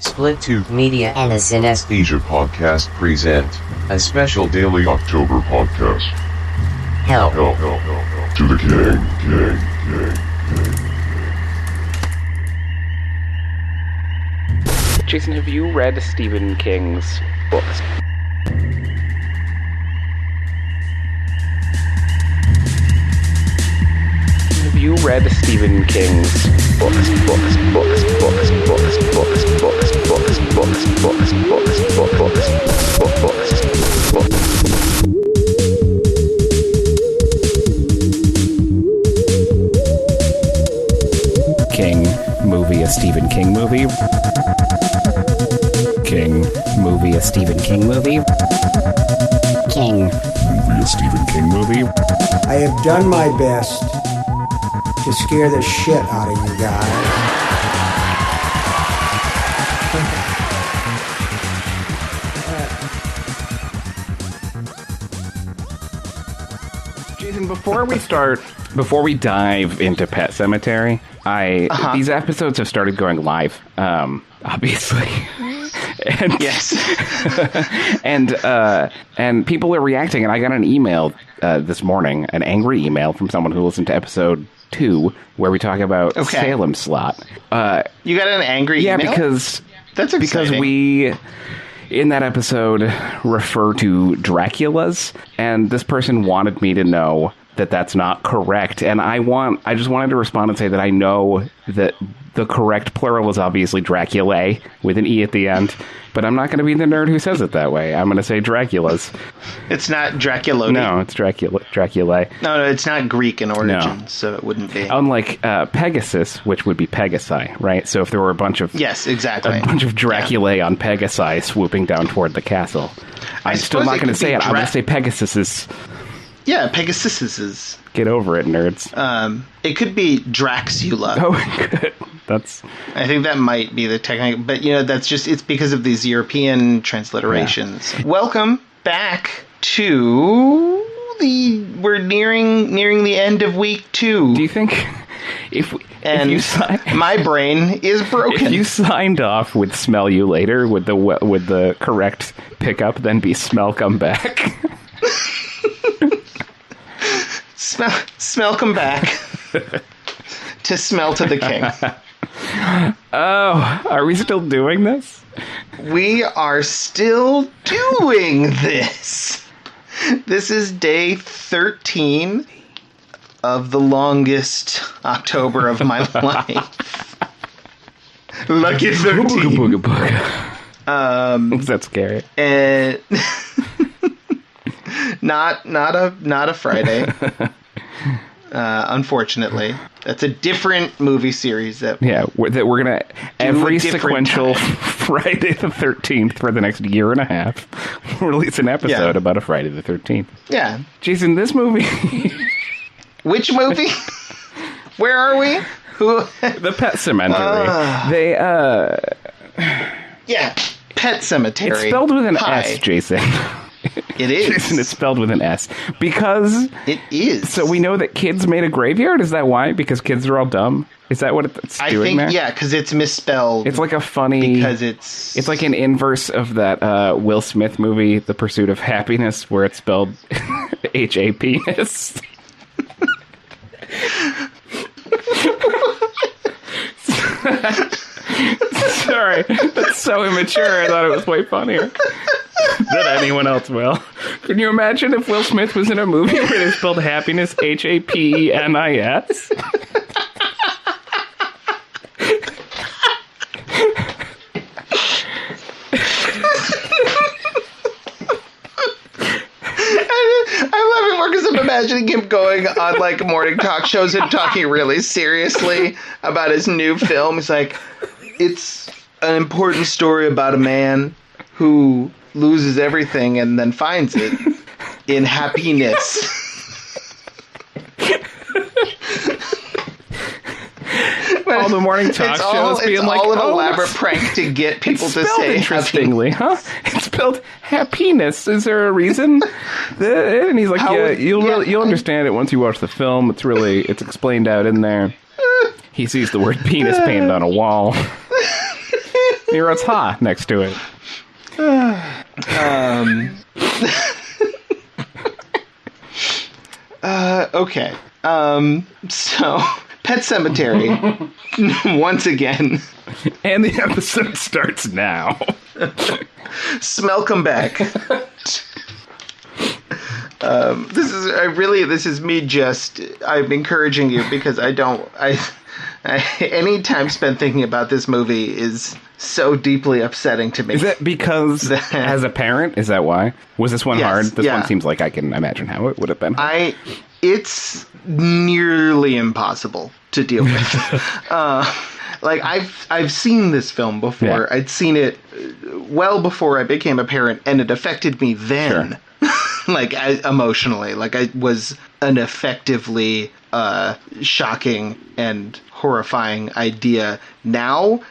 Split Tube Media and the Cinesthesia podcast present a special daily October podcast. Help to the king. Jason, have you read Stephen King's books? Have you read Stephen King's books? King movie, a Stephen King movie. King movie, a Stephen King movie. King movie, a Stephen King movie. I have done my best to scare the shit out of you guys. Jason, before we dive into Pet Sematary, these episodes have started going live, obviously. And yes. and people are reacting, and I got an email this morning, an angry email from someone who listened to episode 2, where we talk about Salem Slot. You got an angry email? Yeah, because we, in that episode, refer to Draculas, and this person wanted me to know that that's not correct, and I just wanted to respond and say that I know that the correct plural is obviously Draculae with an E at the end, but I'm not going to be the nerd who says it that way. I'm going to say Draculas. It's not Draculodi. No, it's Draculae. No, it's not Greek in origin, so it wouldn't be. Unlike Pegasus, which would be Pegasi, right? So if there were a bunch of Draculae on Pegasi swooping down toward the castle, I'm still not going to say it. I'm going to say Pegasus's. Yeah, Pegasus's. Get over it, nerds. It could be Draxula. Oh, good. I think that might be the technical, but it's because of these European transliterations. Yeah. Welcome back to we're nearing the end of week 2. Do you think my brain is broken. If you signed off with "smell you later" with the correct pickup, then be "smell come back"? Smell come back to smell to the king. Oh, are we still doing this? We are still doing this. This is day 13 of the longest October of my life. Lucky 13. Booga, booga, booga. Is that scary? And not a Friday. Unfortunately, that's a different movie series that we're gonna every sequential Friday the 13th for the next year and a half release an episode about a Friday the 13th. Yeah, Jason, this movie. Which movie? Where are we? Who? The Pet Sematary. Pet Sematary. It's spelled with an S, Jason. It is. Jason, it's spelled with an S. Because... It is. So we know that kids made a graveyard? Is that why? Because kids are all dumb? Is that what it's doing there? Yeah, because it's misspelled. It's like a funny... Because it's like an inverse of that Will Smith movie, The Pursuit of Happiness, where it's spelled H-A-P-S. Sorry, that's so immature. I thought it was way funnier than anyone else will. Can you imagine if Will Smith was in a movie where they spelled happiness H-A-P-E-N-I-S? I'm laughing more because I'm imagining him going on like morning talk shows and talking really seriously about his new film. He's like, it's an important story about a man who loses everything and then finds it in happiness. All the morning talk shows being like, all an elaborate prank to get people to say interestingly, huh? It's spelled happiness. Is there a reason? And he's like, you'll understand it once you watch the film. It's explained out in there. He sees the word penis painted on a wall. He writes "ha" next to it. Okay. So, Pet Sematary, once again. And the episode starts now. Smell come back. This is me I'm encouraging you because any time spent thinking about this movie is so deeply upsetting to me. Is that because, as a parent, is that why? Was this one hard? This one seems like I can imagine how it would have been. It's nearly impossible to deal with. I've seen this film before. Yeah. I'd seen it well before I became a parent, and it affected me then. Sure. Emotionally. I was an effectively shocking and horrifying idea. Now,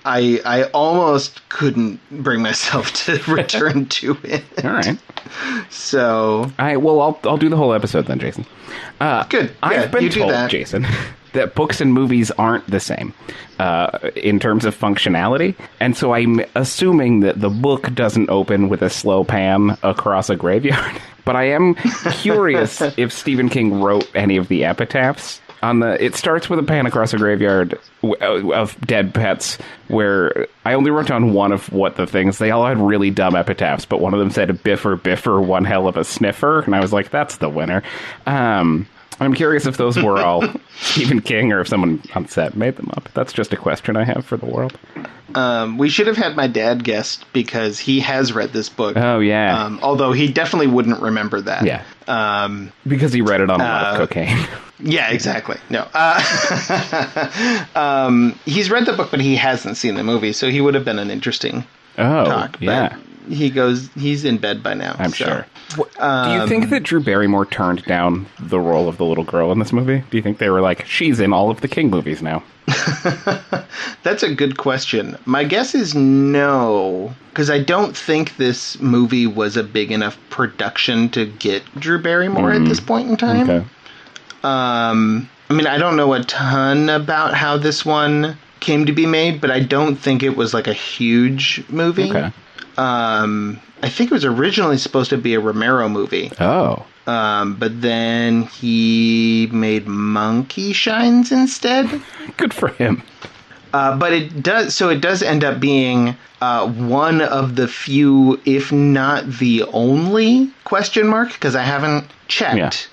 I almost couldn't bring myself to return to it. All right. So... All right, well, I'll do the whole episode then, Jason. Good. I've been told, Jason, that books and movies aren't the same in terms of functionality. And so I'm assuming that the book doesn't open with a slow pan across a graveyard. But I am curious if Stephen King wrote any of the epitaphs. It starts with a pan across a graveyard of dead pets, where I only wrote down one of what the things. They all had really dumb epitaphs, but one of them said, "Biffer, one hell of a sniffer," and I was like, that's the winner. I'm curious if those were all Stephen King or if someone on set made them up. That's just a question I have for the world. We should have had my dad guest because he has read this book. Oh, yeah. Although he definitely wouldn't remember that. Yeah. Because he read it on a lot of cocaine. Yeah, exactly. No. He's read the book, but he hasn't seen the movie, so he would have been an interesting talk. Yeah. But he's in bed by now. I'm sure. Do you think that Drew Barrymore turned down the role of the little girl in this movie? Do you think they were like, she's in all of the King movies now? That's a good question. My guess is no, because I don't think this movie was a big enough production to get Drew Barrymore at this point in time. Okay. I don't know a ton about how this one came to be made, but I don't think it was like a huge movie. Okay. I think it was originally supposed to be a Romero movie. Oh. But then he made Monkey Shines instead. Good for him. But it does end up being one of the few, if not the only, because I haven't checked,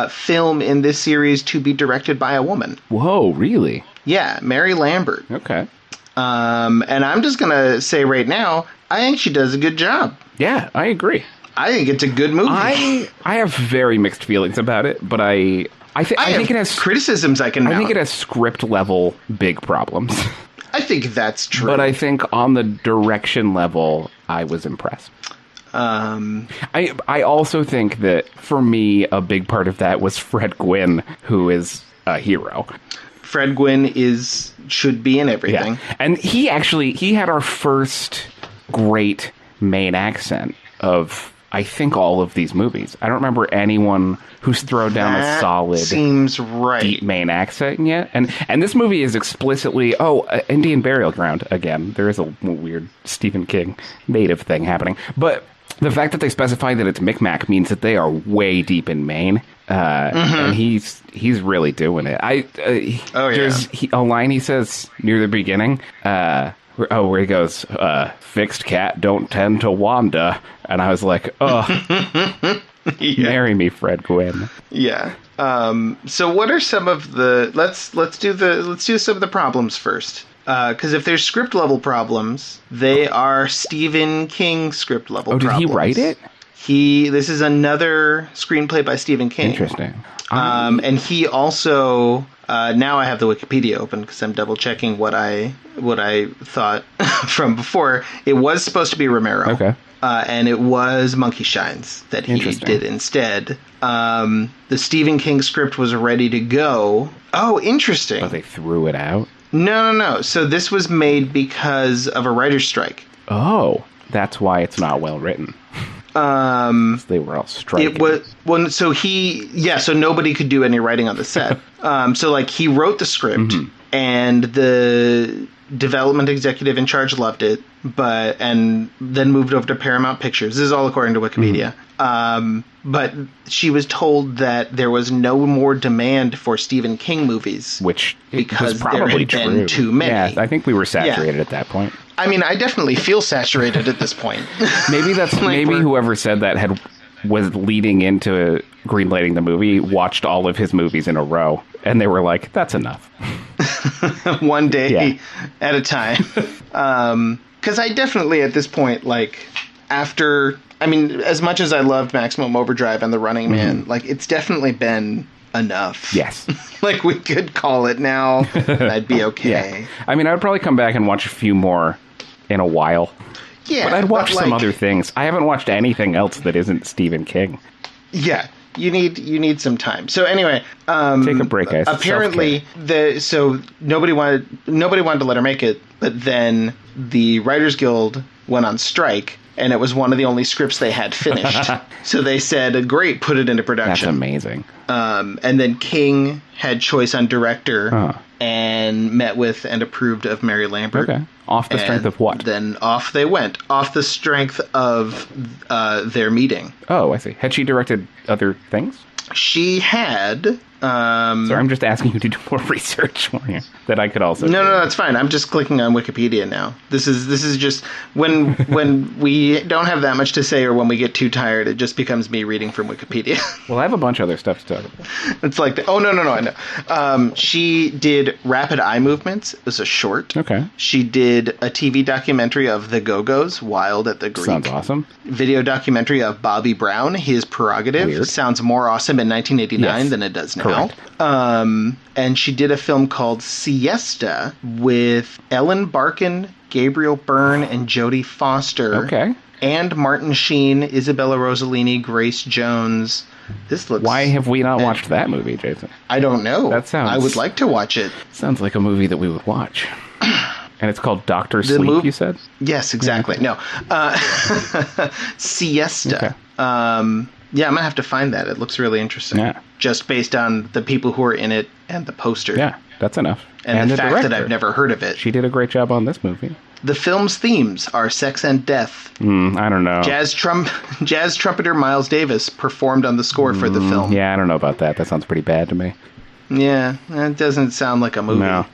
film in this series to be directed by a woman. Whoa, really? Yeah, Mary Lambert. Okay. And I'm just going to say right now, I think she does a good job. Yeah, I agree. I think it's a good movie. I have very mixed feelings about it, but I think it has criticisms I can mount. I think it has script level big problems. I think that's true. But I think on the direction level, I was impressed. I also think that for me, a big part of that was Fred Gwynne, who is a hero. Fred Gwynne should be in everything. Yeah. And he had our first great main accent of, I think, all of these movies. I don't remember anyone who's thrown down a solid, seems right, deep main accent yet. And this movie is explicitly, Indian Burial Ground again. There is a weird Stephen King native thing happening, but the fact that they specify that it's Micmac means that they are way deep in Maine. And he's really doing it. There's a line he says near the beginning. Where he goes, fixed cat don't tend to wander. And I was like, marry me, Fred Gwynne. Yeah. So what are some of the let's do some of the problems first. Because if there's script level problems, they are Stephen King script level problems. Oh, did he write it? This is another screenplay by Stephen King. Interesting. And he also, now I have the Wikipedia open because I'm double checking what I thought from before. It was supposed to be Romero. Okay. And it was Monkey Shines that he did instead. The Stephen King script was ready to go. Oh, interesting. But they threw it out? No. So this was made because of a writer's strike. Oh, that's why it's not well written. They were all striking. It was so nobody could do any writing on the set. So he wrote the script, and development executive in charge loved it, and then moved over to Paramount Pictures. This is all according to Wikipedia. But she was told that there was no more demand for Stephen King movies, which because was probably there had been too many. Yeah, I think we were saturated at that point. I mean, I definitely feel saturated at this point. Maybe that's whoever said that was leading into greenlighting the movie, watched all of his movies in a row, and they were like, "That's enough." One day at a time. Because I definitely, at this point, after, I mean, as much as I loved Maximum Overdrive and The Running Man, it's definitely been enough. Yes. We could call it now. I'd be okay. Yeah. I mean, I would probably come back and watch a few more in a while. Yeah. But I'd watch some other things. I haven't watched anything else that isn't Stephen King. Yeah. You need some time. So anyway, take a break, guys. Apparently, nobody wanted to let her make it, but then the Writers Guild went on strike, and it was one of the only scripts they had finished. So they said, "Great, put it into production." That's amazing. And then King had choice on director and met with and approved of Mary Lambert. Okay. Off the strength of what? Then off they went. Off the strength of their meeting. Oh, I see. Had she directed other things? She had. Sorry, I'm just asking you to do more research for you that I could also. No, that's fine. I'm just clicking on Wikipedia now. This is just when we don't have that much to say, or when we get too tired, it just becomes me reading from Wikipedia. Well, I have a bunch of other stuff to talk about. It's like, no, I know. She did Rapid Eye Movements. It was a short. Okay. She did a TV documentary of The Go-Go's, Wild at the Greek. Sounds awesome. Video documentary of Bobby Brown, His Prerogative. Weird. Sounds more awesome in 1989 than it does now. Correct. And she did a film called Siesta with Ellen Barkin, Gabriel Byrne, and Jodie Foster. Okay. And Martin Sheen, Isabella Rossellini, Grace Jones. This looks... Why have we not watched that movie, Jason? I don't know. That sounds... I would like to watch it. Sounds like a movie that we would watch. And it's called Dr. Sleep, you said? Yes, exactly. No. Siesta. Okay. Yeah, I'm going to have to find that. It looks really interesting. Yeah. Just based on the people who are in it and the poster. Yeah, that's enough. And the fact director, that I've never heard of it. She did a great job on this movie. The film's themes are sex and death. I don't know. Jazz trumpeter Miles Davis performed on the score for the film. Yeah, I don't know about that. That sounds pretty bad to me. Yeah, that doesn't sound like a movie. No.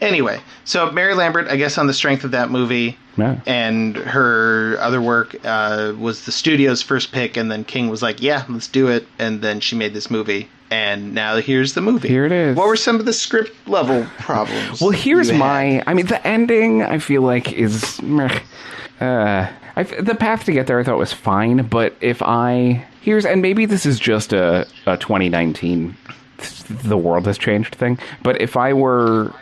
Anyway, so Mary Lambert, I guess on the strength of that movie and her other work, was the studio's first pick, and then King was like, yeah, let's do it, and then she made this movie, and now here's the movie. Here it is. What were some of the script level problems? Well, here's the ending, I feel like, is... the path to get there I thought was fine, but and maybe this is just a 2019 the world has changed thing, but if I were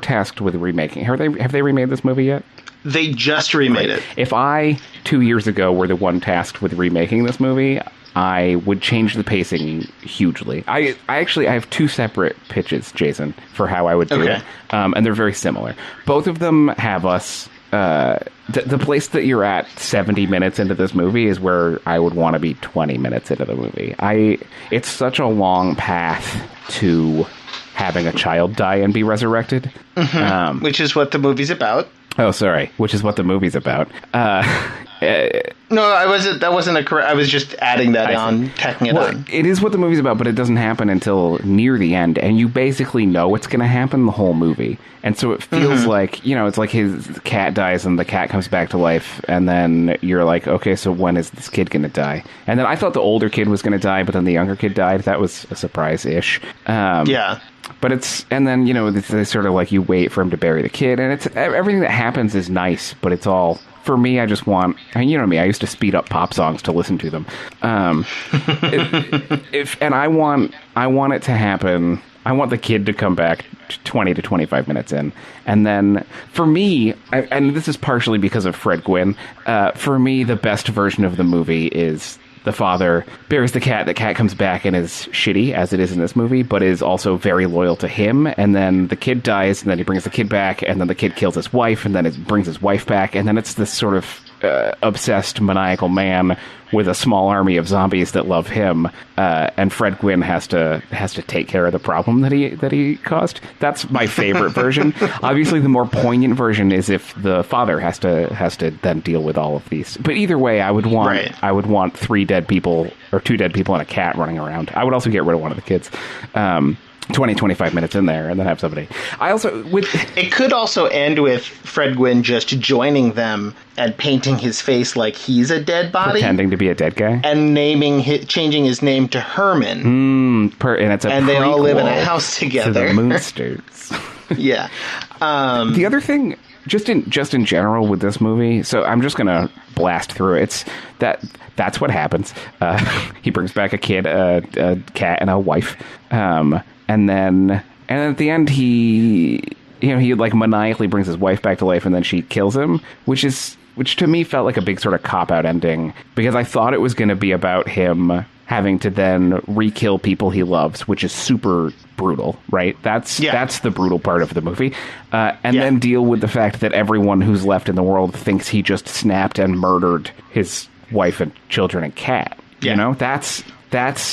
tasked with remaking, have they remade this movie yet? They just remade it. If I 2 years ago were the one tasked with remaking this movie, I would change the pacing hugely. I have two separate pitches, Jason, for how I would do it, and they're very similar. Both of them have us. The place that you're at 70 minutes into this movie is where I would want to be 20 minutes into the movie. It's such a long path to having a child die and be resurrected. Mm-hmm. Which is what the movie's about. Oh, sorry. Which is what the movie's about. No, that wasn't a correct. I was just adding that on, tacking it on. It is what the movie's about, but it doesn't happen until near the end, and you basically know it's going to happen the whole movie. And so it feels like, it's like his cat dies and the cat comes back to life, and then you're like, okay, so when is this kid going to die? And then I thought the older kid was going to die, but then the younger kid died. That was a surprise-ish. Yeah. But and then, it's sort of like you wait for him to bury the kid, and it's everything that happens is nice, but it's all... For me, I just want... You know me, I used to speed up pop songs to listen to them. And I want it to happen... I want the kid to come back 20 to 25 minutes in. And then, for me, and this is partially because of Fred Gwynn, for me, the best version of the movie is... The father buries the cat comes back and is shitty, as it is in this movie, but is also very loyal to him, and then the kid dies, and then he brings the kid back, and then the kid kills his wife, and then it brings his wife back, and then it's this sort of obsessed maniacal man with a small army of zombies that love him, and Fred Gwynne has to take care of the problem that he caused. That's my favorite version. Obviously, the more poignant version is if the father has to then deal with all of these. But either way, I would want 3 dead people or 2 dead people and a cat running around. I would also get rid of one of the kids. 25 minutes in there and then have somebody. It could also end with Fred Gwynne just joining them and painting his face like he's a dead body. Pretending to be a dead guy. And changing his name to Herman. And they all live in a house together. To the Moonsters. Yeah. The other thing, just in general with this movie, so I'm just going to blast through it. That's what happens. He brings back a kid, a cat, and a wife. And then at the end, he like maniacally brings his wife back to life, and then she kills him, which to me felt like a big sort of cop-out ending, because I thought it was going to be about him having to then re-kill people he loves, which is super brutal, right? That's the brutal part of the movie. Then deal with the fact that everyone who's left in the world thinks he just snapped and murdered his wife and children and cat. Yeah. You know, that's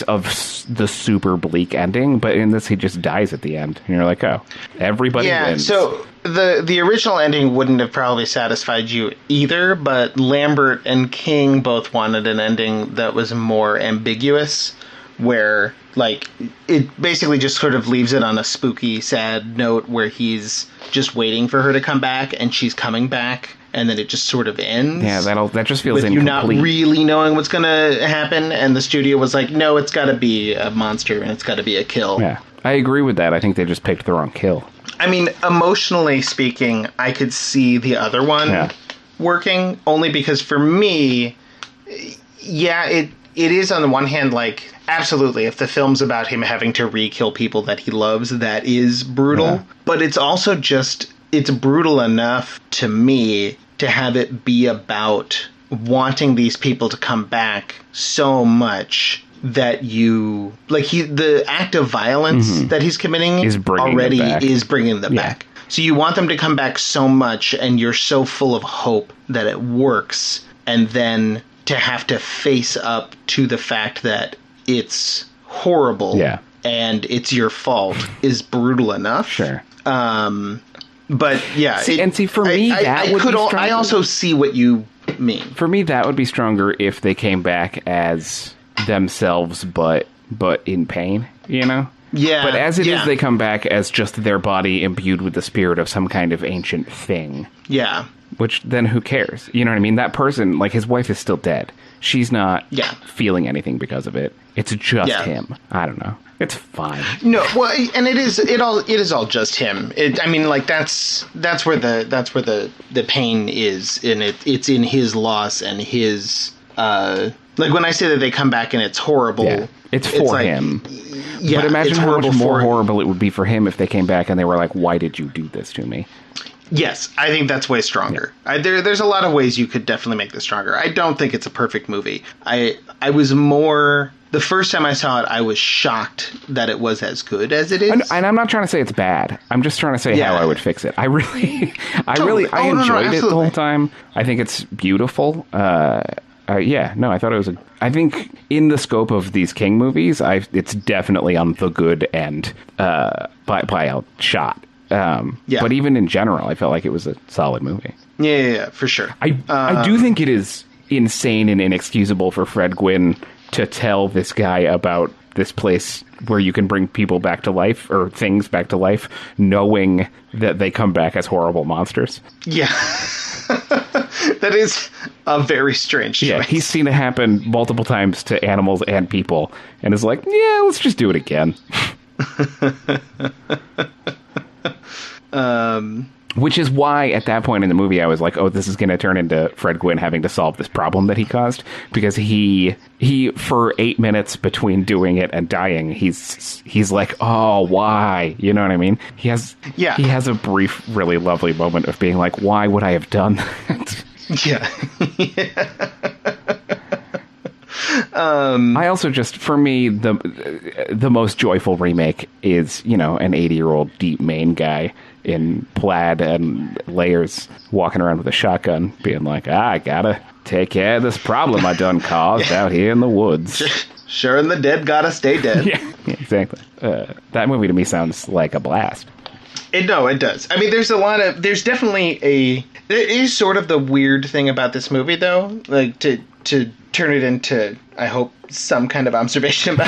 of the super bleak ending, but in this he just dies at the end, and you're like, oh, everybody wins. So the original ending wouldn't have probably satisfied you either, but Lambert and King both wanted an ending that was more ambiguous, where like it basically just sort of leaves it on a spooky, sad note where he's just waiting for her to come back, and she's coming back, and then it just sort of ends. Yeah, that just feels with incomplete. You not really knowing what's going to happen, and the studio was like, no, it's got to be a monster, and it's got to be a kill. Yeah, I agree with that. I think they just picked the wrong kill. I mean, emotionally speaking, I could see the other one working, only because for me, it is on the one hand, like, absolutely, if the film's about him having to re-kill people that he loves, that is brutal. Yeah. But it's also it's brutal enough to me to have it be about wanting these people to come back so much that the act of violence that he's committing is bringing them back. So you want them to come back so much, and you're so full of hope that it works, and then to have to face up to the fact that it's horrible and it's your fault is brutal enough. Sure. But yeah, for me, I also see what you mean. For me, that would be stronger if they came back as themselves, but in pain, you know? Yeah. But as it is, they come back as just their body imbued with the spirit of some kind of ancient thing. Yeah. Which then who cares? You know what I mean? That person, like his wife is still dead. She's not feeling anything because of it. It's just him. I don't know. It's fine. No, well, and it is all just him. I mean, like that's where the pain is in it. It's in his loss and his like when I say that they come back and it's horrible. It's for him. Yeah, but imagine how much more horrible it would be for him if they came back and they were like, "Why did you do this to me?" Yes, I think that's way stronger. Yeah. There's a lot of ways you could definitely make this stronger. I don't think it's a perfect movie. I was more... The first time I saw it, I was shocked that it was as good as it is. And I'm not trying to say it's bad. I'm just trying to say how I would fix it. I enjoyed it the whole time. I think it's beautiful. I thought it was I think in the scope of these King movies, it's definitely on the good end by a shot. But even in general, I felt like it was a solid movie. Yeah, for sure. I do think it is insane and inexcusable for Fred Gwynne to tell this guy about this place where you can bring people back to life or things back to life, knowing that they come back as horrible monsters. Yeah. That is a very strange choice. Yeah, he's seen it happen multiple times to animals and people, and is like, yeah, let's just do it again. Which is why, at that point in the movie, I was like, oh, this is going to turn into Fred Gwynne having to solve this problem that he caused. Because he for 8 minutes between doing it and dying, he's like, oh, why? You know what I mean? He has a brief, really lovely moment of being like, why would I have done that? Yeah. I also just, for me, the most joyful remake is, an 80-year-old deep Maine guy in plaid and layers, walking around with a shotgun, being like, I gotta take care of this problem I done caused out here in the woods. Sure, and the dead gotta stay dead. Yeah, exactly. That movie to me sounds like a blast. It does. I mean, there's definitely there is sort of the weird thing about this movie, though, like to turn it into, I hope, some kind of observation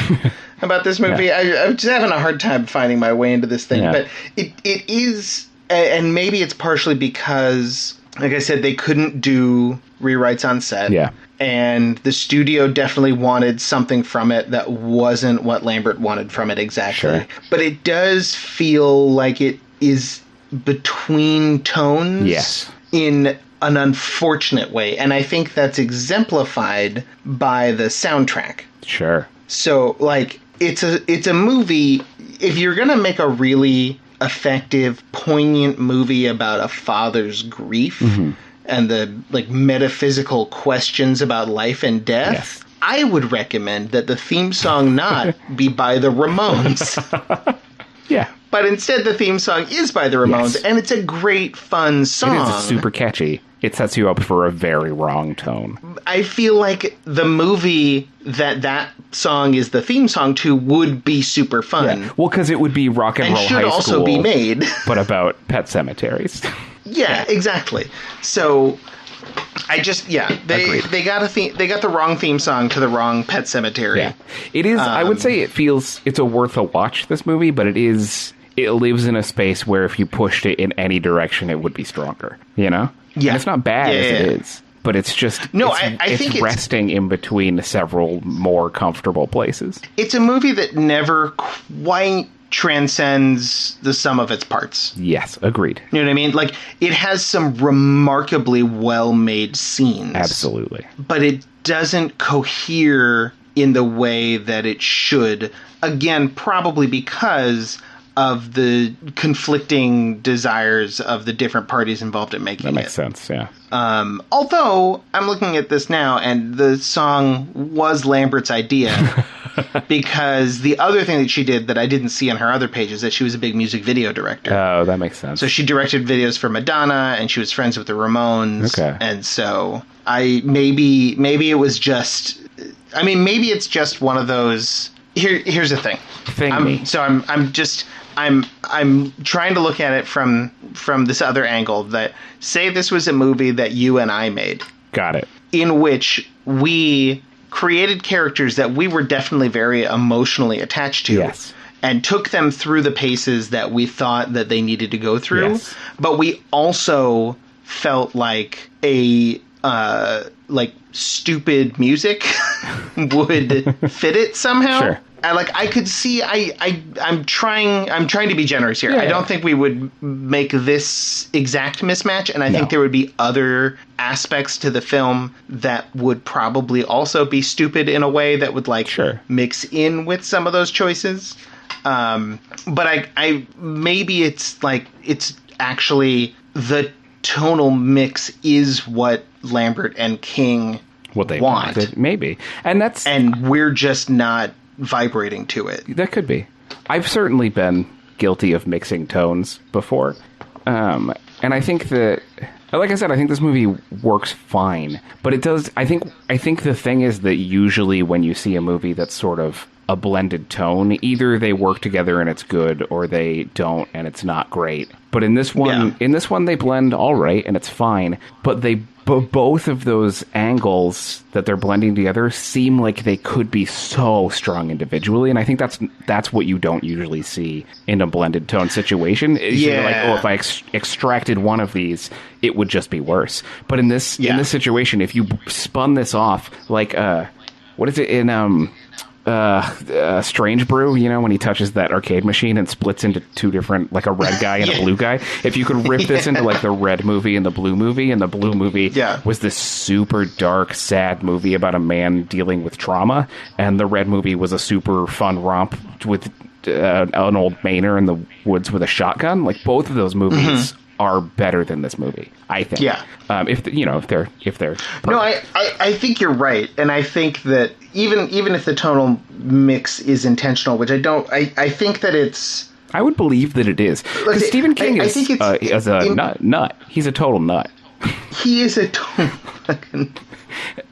about this movie. Yeah. I'm just having a hard time finding my way into this thing, but it is, and maybe it's partially because, like I said, they couldn't do rewrites on set. Yeah. And the studio definitely wanted something from it that wasn't what Lambert wanted from it exactly. Sure. But it does feel like it is between tones. Yes. In an unfortunate way. And I think that's exemplified by the soundtrack. Sure. So, like, it's a movie, if you're going to make a really effective, poignant movie about a father's grief, and the like metaphysical questions about life and death, yes, I would recommend that the theme song not be by the Ramones. Yeah. But instead the theme song is by the Ramones, yes, and it's a great, fun song. It is super catchy. It sets you up for a very wrong tone. I feel like the movie that song is the theme song to would be super fun. Yeah. Well, because it would be rock and roll high school. And should also be made. But about pet cemeteries. Yeah, exactly. So I just they got the wrong theme song to the wrong Pet Sematary. Yeah. It is I would say it's a worth a watch, this movie, but it lives in a space where if you pushed it in any direction it would be stronger, you know? Yeah. And it's not bad as it is, but it's just I think it's resting in between several more comfortable places. It's a movie that never quite transcends the sum of its parts. Yes, agreed. You know what I mean? Like, it has some remarkably well-made scenes. Absolutely. But it doesn't cohere in the way that it should. Again, probably because of the conflicting desires of the different parties involved in making it. That makes sense, yeah. Although, I'm looking at this now, and the song was Lambert's idea, because the other thing that she did that I didn't see on her other page is that she was a big music video director. Oh, that makes sense. So she directed videos for Madonna, and she was friends with the Ramones. Okay. And so, maybe it was just... I mean, maybe it's just one of those... Here's the thing. I'm trying to look at it from this other angle, that say this was a movie that you and I made. Got it. In which we created characters that we were definitely very emotionally attached to. Yes. And took them through the paces that we thought that they needed to go through. Yes. But we also felt like stupid music would fit it somehow. Sure. I could see. I'm trying to be generous here. Yeah. I don't think we would make this exact mismatch, and I think there would be other aspects to the film that would probably also be stupid in a way that would mix in with some of those choices. But I maybe it's actually the tonal mix is what Lambert and King what they want. Wanted, maybe, and we're just not vibrating to it. That could be. I've certainly been guilty of mixing tones before, and I think that, like I said, I think this movie works fine. But it does. I think the thing is that usually when you see a movie that's sort of a blended tone, either they work together and it's good, or they don't and it's not great. But in this one, they blend all right and it's fine. But both of those angles that they're blending together seem like they could be so strong individually, and I think that's what you don't usually see in a blended tone situation. You're like, oh, if I extracted one of these, it would just be worse. But in this situation, if you spun this off, like what is it in Strange Brew, you know, when he touches that arcade machine and splits into two different, like a red guy and a blue guy. If you could rip this into like the red movie and the blue movie was this super dark, sad movie about a man dealing with trauma, and the red movie was a super fun romp with an old Mainer in the woods with a shotgun. Like, both of those movies are better than this movie, I think. Yeah. If they're perfect. No, I think you're right, and I think that even if the tonal mix is intentional, which I don't, I think that it's. I would believe that it is. Because Stephen King is a nut. He's a total nut. He is a total fucking...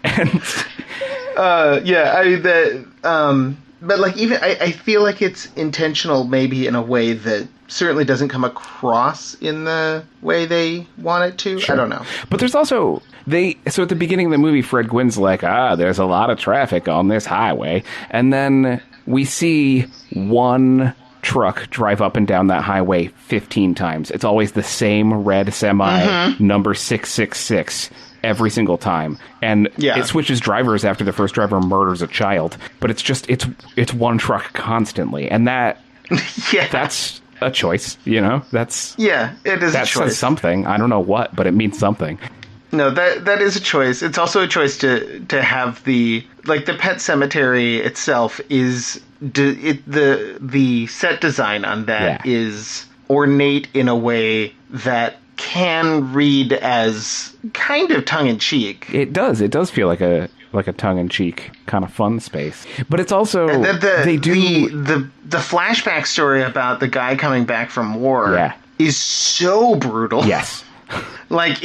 And... but like even I feel like it's intentional maybe in a way that certainly doesn't come across in the way they want it to. Sure. I don't know. But there's also so at the beginning of the movie, Fred Gwynn's like, there's a lot of traffic on this highway. And then we see one truck drive up and down that highway 15 times. It's always the same red semi, number 666. Every single time. And it switches drivers after the first driver murders a child. But it's one truck constantly. And that's a choice, you know? It is a choice. That says something. I don't know what, but it means something. No, that is a choice. It's also a choice to have the Pet Sematary itself is the set design on that is ornate in a way that can read as kind of tongue-in-cheek. It does feel like a tongue-in-cheek kind of fun space. But it's also the flashback story about the guy coming back from war is so brutal. Yes. Like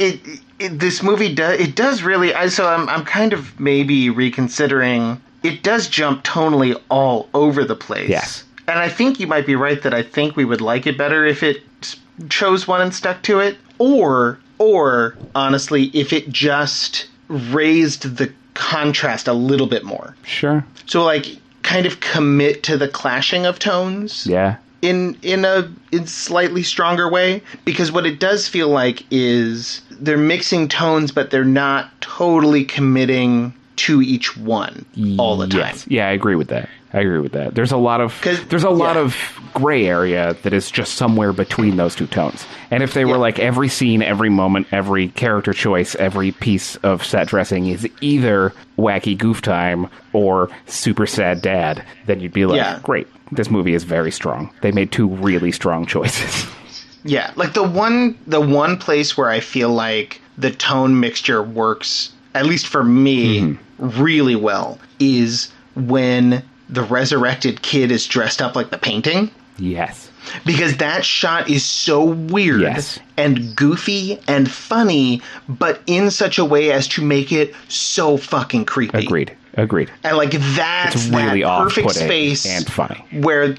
this movie does really. So I'm kind of maybe reconsidering. It does jump tonally all over the place. Yes. And I think you might be right that I think we would like it better if it chose one and stuck to it, or honestly, if it just raised the contrast a little bit more. Sure. So like kind of commit to the clashing of tones. Yeah. In slightly stronger way, because what it does feel like is they're mixing tones, but they're not totally committing to each one all the time. Yes. Yeah, I agree with that. There's a lot of gray area that is just somewhere between those two tones. And if they were like every scene, every moment, every character choice, every piece of set dressing is either wacky goof time or super sad dad, then you'd be like, great, this movie is very strong. They made two really strong choices. Yeah, like the one place where I feel like the tone mixture works, at least for me, really well, is when the resurrected kid is dressed up like the painting. Yes. Because that shot is so weird and goofy and funny, but in such a way as to make it so fucking creepy. Agreed. And like that's really that perfect space and funny. Where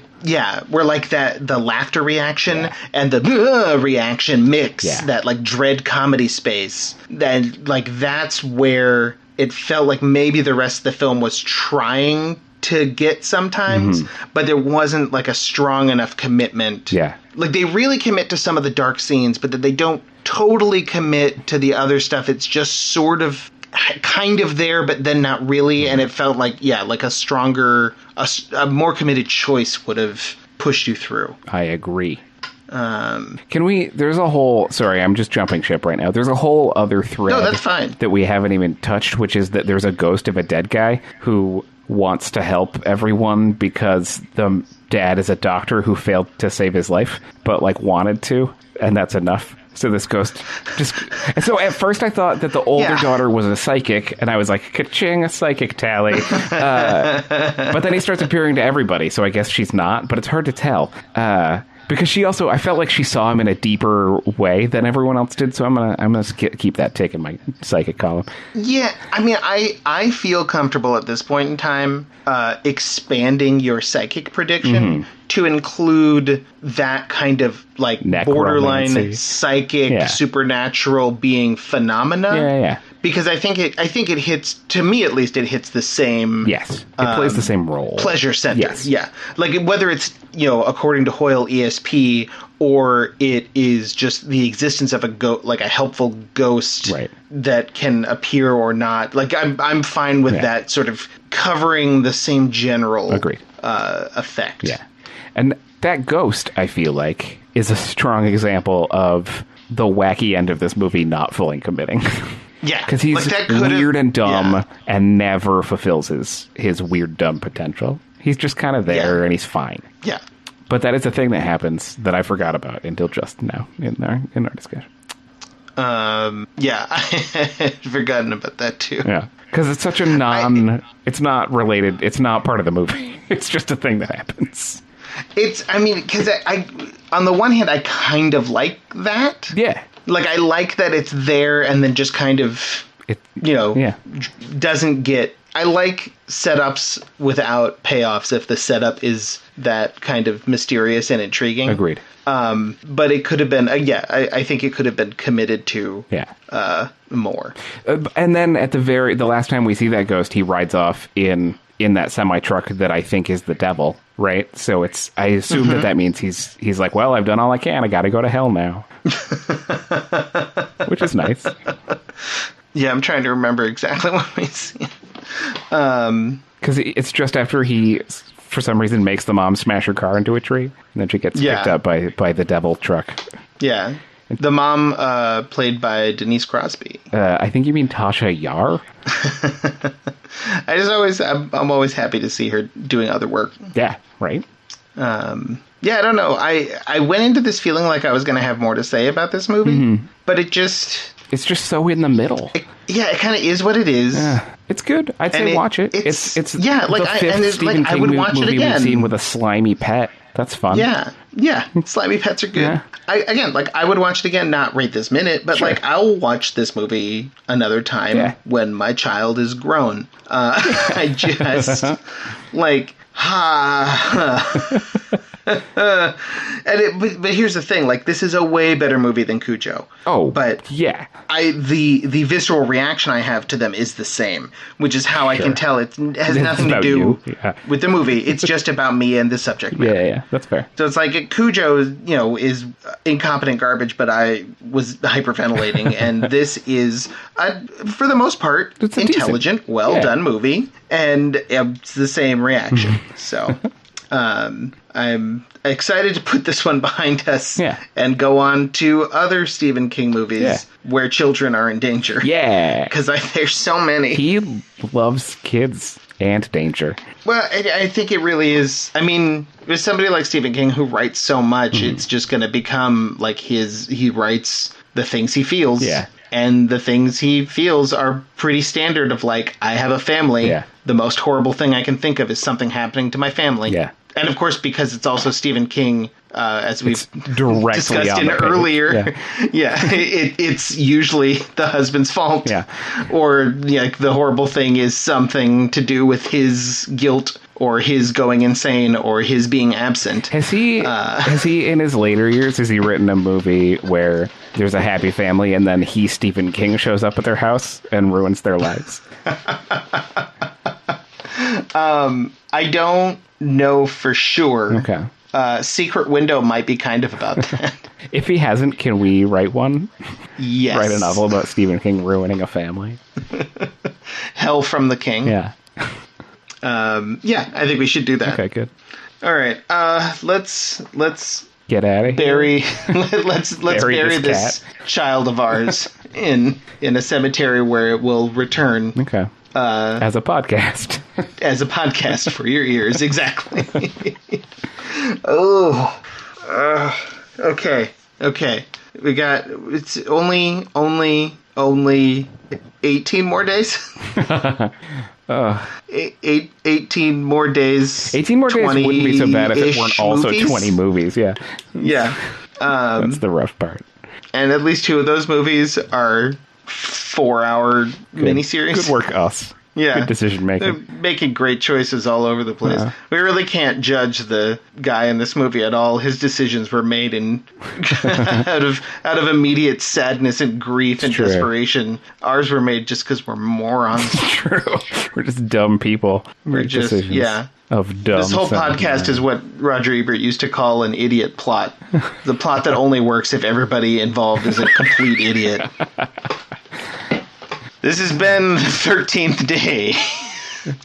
like that the laughter reaction and the reaction mix, that like dread comedy space. Then like that's where it felt like maybe the rest of the film was trying to get sometimes, but there wasn't like a strong enough commitment. Yeah. Like they really commit to some of the dark scenes, but that they don't totally commit to the other stuff. It's just sort of kind of there, but then not really. And it felt like, like a stronger, a more committed choice would have pushed you through. I agree. There's a whole, sorry, I'm just jumping ship right now. There's a whole other thread. No, that's fine. That we haven't even touched, which is that there's a ghost of a dead guy who wants to help everyone because the dad is a doctor who failed to save his life, but like wanted to, and that's enough. So this ghost just... So at first I thought that the older daughter was a psychic, and I was like, ka-ching, a psychic tally. But then he starts appearing to everybody, so I guess she's not, but it's hard to tell. Because she also, I felt like she saw him in a deeper way than everyone else did, so I'm gonna keep that tick in my psychic column. Yeah, I mean, I feel comfortable at this point in time expanding your psychic prediction to include that kind of like borderline psychic supernatural being phenomena. Yeah. Because I think it hits, to me at least, it hits the same... Yes, it plays the same role. Pleasure center, yes. Yeah. Like, whether it's, according to Hoyle ESP, or it is just the existence of a helpful ghost that can appear or not. Like, I'm fine with that sort of covering the same general effect. Yeah. And that ghost, I feel like, is a strong example of the wacky end of this movie not fully committing. Yeah, because he's weird and dumb and never fulfills his weird, dumb potential. He's just kind of there and he's fine. Yeah. But that is a thing that happens that I forgot about until just now in our discussion. Yeah, I had forgotten about that too. Yeah, because it's such a it's not related, it's not part of the movie. It's just a thing that happens. I mean, because I, on the one hand, I kind of like that. Yeah. Like, I like that it's there and then just kind of, doesn't get... I like setups without payoffs if the setup is that kind of mysterious and intriguing. Agreed. But it could have been, I think it could have been committed to more. And then at the last time we see that ghost, he rides off in that semi-truck that I think is the devil, right? So I assume that means he's like, well, I've done all I can. I got to go to hell now. Which is nice. Yeah, I'm trying to remember exactly what we see. Because it's just after he, for some reason, makes the mom smash her car into a tree, and then she gets picked up by the devil truck. Yeah. The mom, played by Denise Crosby. I think you mean Tasha Yar? I'm always happy to see her doing other work. Yeah, right? Yeah, I don't know. I went into this feeling like I was going to have more to say about this movie, but it just... It's just so in the middle. It kind of is what it is. It's good. I'd say watch it. It's like the fifth Stephen King I would watch it movie again. we've seen with a slimy pet. That's fun. Yeah. Slimy pets are good. Yeah. I would watch it again, not right this minute, but I'll watch this movie another time when my child is grown. I just but here's the thing, this is a way better movie than Cujo. Oh, but yeah. The visceral reaction I have to them is the same, which is how I can tell it has nothing to do with the movie. It's just about me and the subject matter. Yeah, that's fair. So it's like Cujo, is incompetent garbage, but I was hyperventilating, and this is, for the most part, intelligent, well-done movie, and it's the same reaction. So... I'm excited to put this one behind us and go on to other Stephen King movies where children are in danger. Yeah. Because there's so many. He loves kids and danger. Well, I think it really is. I mean, with somebody like Stephen King who writes so much, it's just going to become he writes the things he feels. Yeah. And the things he feels are pretty standard of I have a family. Yeah. The most horrible thing I can think of is something happening to my family. Yeah. And of course, because it's also Stephen King, as we've discussed in earlier, it's usually the husband's fault. Yeah. Or the horrible thing is something to do with his guilt or his going insane or his being absent. Has he in his later years, has he written a movie where there's a happy family and then Stephen King shows up at their house and ruins their lives? I don't know for sure. Okay. Secret Window might be kind of about that. If he hasn't, can we write one? Yes. Write a novel about Stephen King ruining a family. Hell from the King. Yeah. I think we should do that. Okay, good. All right. Let's get out of here. Let's bury this child of ours in a cemetery where it will return. Okay. As a podcast. As a podcast for your ears, exactly. Okay. We got, it's only 18 more days? 18 more days. 18 more days wouldn't be so bad if it weren't also movies? 20 movies, yeah. Yeah. That's the rough part. And at least 2 of those movies are 4-hour miniseries. Good work, us. Yeah. Good decision making. They're making great choices all over the place. We really can't judge the guy in this movie at all. His decisions were made in out of immediate sadness and grief and desperation. Ours were made just because we're morons. True. We're just dumb people. We're just of dumb. This whole podcast is what Roger Ebert used to call an idiot plot. The plot that only works if everybody involved is a complete idiot. This has been the 13th day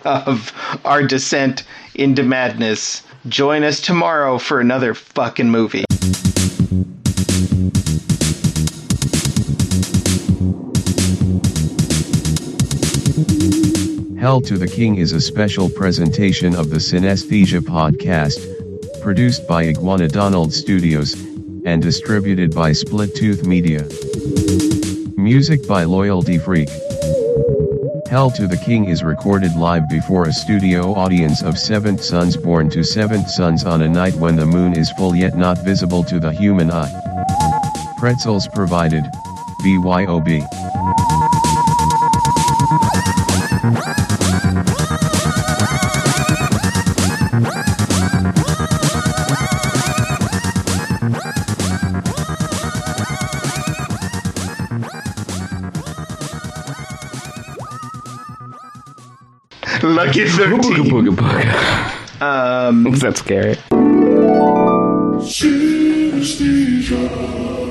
of our descent into madness. Join us tomorrow for another fucking movie. Hell to the King is a special presentation of the Cinesthesia podcast, produced by Iguana Donald Studios, and distributed by Split Tooth Media. Music by Loyalty Freak. Hell to the King is recorded live before a studio audience of seventh sons born to seventh sons on a night when the moon is full yet not visible to the human eye. Pretzels provided, BYOB. Lucky 13. Booga booga. Was that scary? Cinesthesia.